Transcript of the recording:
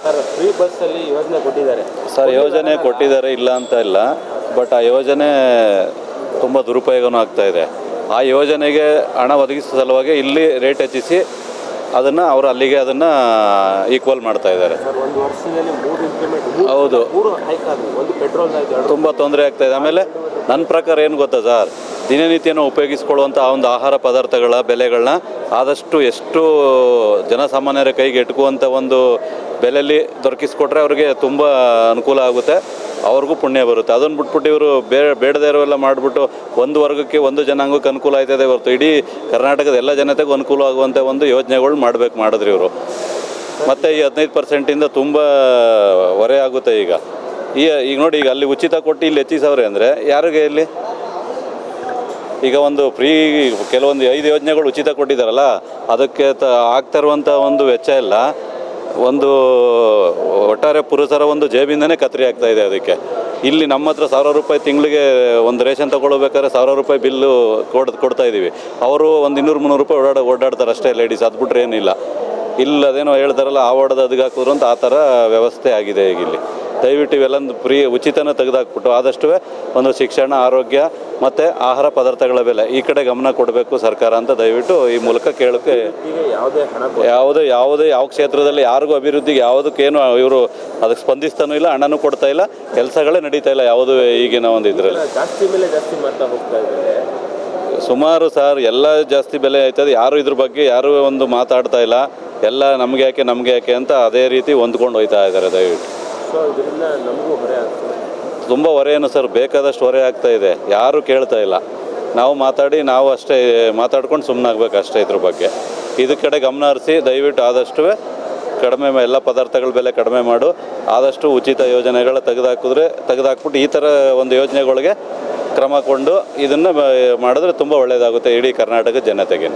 Sir free ಬಸ್ಸಲ್ಲಿ ಯೋಜನೆ ಕೊಟ್ಟಿದ್ದಾರೆ ಸರ್, ಯೋಜನೆ ಕೊಟ್ಟಿದ್ದಾರೆ, ಇಲ್ಲ ಅಂತ ಇಲ್ಲ. ಬಟ್ ಆ ಯೋಜನೆ ತುಂಬ ದುರುಪಯೋಗನೂ ಆಗ್ತಾಯಿದೆ. ಆ ಯೋಜನೆಗೆ ಹಣ ಒದಗಿಸುವ ಸಲುವಾಗಿ ಇಲ್ಲಿ ರೇಟ್ ಹೆಚ್ಚಿಸಿ ಅದನ್ನು ಅವರು ಅಲ್ಲಿಗೆ ಅದನ್ನು ಈಕ್ವಲ್ ಮಾಡ್ತಾ ಇದ್ದಾರೆ. ಒಂದು ವರ್ಷದಲ್ಲಿ 3 ಇಂಪ್ಲಿಮೆಂಟ್, ಹೌದು, 3 ಹೈಕ್ ಆದವು. ಒಂದು ಪೆಟ್ರೋಲ್ ತುಂಬ ತೊಂದರೆ ಆಗ್ತಾಯಿದೆ. ಆಮೇಲೆ ನನ್ನ ಪ್ರಕಾರ ಏನು ಗೊತ್ತಾ ಸರ್, ದಿನನಿತ್ಯನೂ ಉಪಯೋಗಿಸ್ಕೊಳ್ಳುವಂಥ ಒಂದು ಆಹಾರ ಪದಾರ್ಥಗಳ ಬೆಲೆಗಳನ್ನ ಆದಷ್ಟು ಎಷ್ಟು ಜನಸಾಮಾನ್ಯರ ಕೈಗೆ ಎಟುಕುವಂಥ ಒಂದು ಬೆಲೆಯಲ್ಲಿ ದೊರಕಿಸ್ಕೊಟ್ರೆ ಅವ್ರಿಗೆ ತುಂಬ ಅನುಕೂಲ ಆಗುತ್ತೆ, ಅವ್ರಿಗೂ ಪುಣ್ಯ ಬರುತ್ತೆ. ಅದನ್ನು ಬಿಟ್ಬಿಟ್ಟು ಇವರು ಬೇಡದೇ ಇರೋವೆಲ್ಲ ಮಾಡಿಬಿಟ್ಟು ಒಂದು ವರ್ಗಕ್ಕೆ, ಒಂದು ಜನಾಂಗಕ್ಕೆ ಅನುಕೂಲ ಆಯ್ತದೆ ಹೊರತು ಇಡೀ ಕರ್ನಾಟಕದ ಎಲ್ಲ ಜನತೆಗೂ ಅನುಕೂಲ ಆಗುವಂಥ ಒಂದು ಯೋಜನೆಗಳು ಮಾಡಿದ್ರು ಇವರು. ಮತ್ತು ಈ 15%ಇಂದ ತುಂಬ ಹೊರೆ ಆಗುತ್ತೆ. ಈಗ ನೋಡಿ, ಈಗ ಅಲ್ಲಿ ಉಚಿತ ಕೊಟ್ಟು ಇಲ್ಲಿ ಹೆಚ್ಚಿಸವ್ರೆ ಅಂದರೆ ಯಾರಿಗೆ ಇಲ್ಲಿ? ಈಗ ಒಂದು ಫ್ರೀ ಕೆಲವೊಂದು 5 ಯೋಜನೆಗಳು ಉಚಿತ ಕೊಟ್ಟಿದ್ದಾರಲ್ಲ, ಅದಕ್ಕೆ ಆಗ್ತಾ ಇರುವಂಥ ಒಂದು ವೆಚ್ಚ ಎಲ್ಲ ಒಂದು ಒಟ್ಟಾರೆ ಪುರಸರ ಒಂದು ಜೇಬಿಂದನೇ ಕತ್ತರಿ ಆಗ್ತಾಯಿದೆ. ಅದಕ್ಕೆ ಇಲ್ಲಿ ನಮ್ಮ ಹತ್ರ 1000 ರೂಪಾಯಿ ತಿಂಗಳಿಗೆ ಒಂದು ರೇಷನ್ ತೊಗೊಳ್ಬೇಕಾದ್ರೆ 1000 ರೂಪಾಯಿ ಬಿಲ್ಲು ಕೊಡ್ತಾ ಇದ್ದೀವಿ. ಅವರು ಒಂದು 200-300 ರೂಪಾಯಿ ಓಡಾಡ್ತಾರೆ ಅಷ್ಟೇ ಲೇಡೀಸ್, ಅದು ಬಿಟ್ಟರೆ ಏನಿಲ್ಲ. ಇಲ್ಲ ಅದೇನೋ ಹೇಳ್ತಾರಲ್ಲ, ಆ ಓಡೋದು ಅದಕ್ಕೆ ಹಾಕಿದ್ರು ಅಂತ, ಆ ಥರ ವ್ಯವಸ್ಥೆ ಆಗಿದೆ ಈಗ ಇಲ್ಲಿ. ದಯವಿಟ್ಟು ಇವೆಲ್ಲೊಂದು ಫ್ರೀ ಉಚಿತನ ತೆಗೆದುಹಾಕ್ಬಿಟ್ಟು ಆದಷ್ಟು ಒಂದು ಶಿಕ್ಷಣ, ಆರೋಗ್ಯ ಮತ್ತು ಆಹಾರ ಪದಾರ್ಥಗಳ ಬೆಲೆ ಈ ಕಡೆ ಗಮನ ಕೊಡಬೇಕು ಸರ್ಕಾರ ಅಂತ ದಯವಿಟ್ಟು ಈ ಮೂಲಕ ಕೇಳೋಕ್ಕೆ. ಯಾವ ಕ್ಷೇತ್ರದಲ್ಲಿ ಯಾರಿಗೂ ಅಭಿವೃದ್ಧಿಗೆ ಯಾವುದಕ್ಕೇನು ಇವರು ಅದಕ್ಕೆ ಸ್ಪಂದಿಸ್ತಾನೂ ಇಲ್ಲ, ಹಣನೂ ಕೊಡ್ತಾ ಇಲ್ಲ, ಕೆಲಸಗಳೇ ನಡೀತಾ ಇಲ್ಲ ಯಾವುದು ಈಗಿನ ಒಂದು ಇದರಲ್ಲಿ. ಜಾಸ್ತಿ ಮಾಡ್ತಾ ಹೋಗ್ತಾ ಇದ್ದಾರೆ ಸುಮಾರು ಸರ್, ಎಲ್ಲ ಜಾಸ್ತಿ ಬೆಲೆ ಆಯ್ತದೆ. ಯಾರು ಇದ್ರ ಬಗ್ಗೆ ಯಾರು ಒಂದು ಮಾತಾಡ್ತಾ ಇಲ್ಲ. ಎಲ್ಲ ನಮಗೆ ಯಾಕೆ ಅಂತ ಅದೇ ರೀತಿ ಹೊಂದ್ಕೊಂಡು ಹೋಗ್ತಾ ಇದ್ದಾರೆ. ದಯವಿಟ್ಟು ಇದರಿಂದ ನಮಗೂ ಹೊರೆ ಆಗ್ತದೆ, ತುಂಬ ಹೊರೆಯನ್ನು ಸರ್, ಬೇಕಾದಷ್ಟು ಹೊರೆ ಆಗ್ತಾ ಇದೆ. ಯಾರೂ ಕೇಳ್ತಾ ಇಲ್ಲ. ನಾವು ಅಷ್ಟೇ ಮಾತಾಡ್ಕೊಂಡು ಸುಮ್ಮನಾಗಬೇಕು ಅಷ್ಟೇ. ಇದ್ರ ಬಗ್ಗೆ ಇದ್ರ ಕಡೆ ಗಮನ ಹರಿಸಿ ದಯವಿಟ್ಟು ಆದಷ್ಟು ಕಡಿಮೆ, ಎಲ್ಲ ಪದಾರ್ಥಗಳ ಬೆಲೆ ಕಡಿಮೆ ಮಾಡು, ಆದಷ್ಟು ಉಚಿತ ಯೋಜನೆಗಳ ತೆಗೆದುಹಾಕ್ಬಿಟ್ಟು ಈ ಥರ ಒಂದು ಯೋಜನೆಗಳಿಗೆ ಕ್ರಮ ಕೊಂಡು ಇದನ್ನು ಮಾಡಿದ್ರೆ ತುಂಬ ಒಳ್ಳೆಯದಾಗುತ್ತೆ ಇಡೀ ಕರ್ನಾಟಕದ ಜನತೆಗೆ.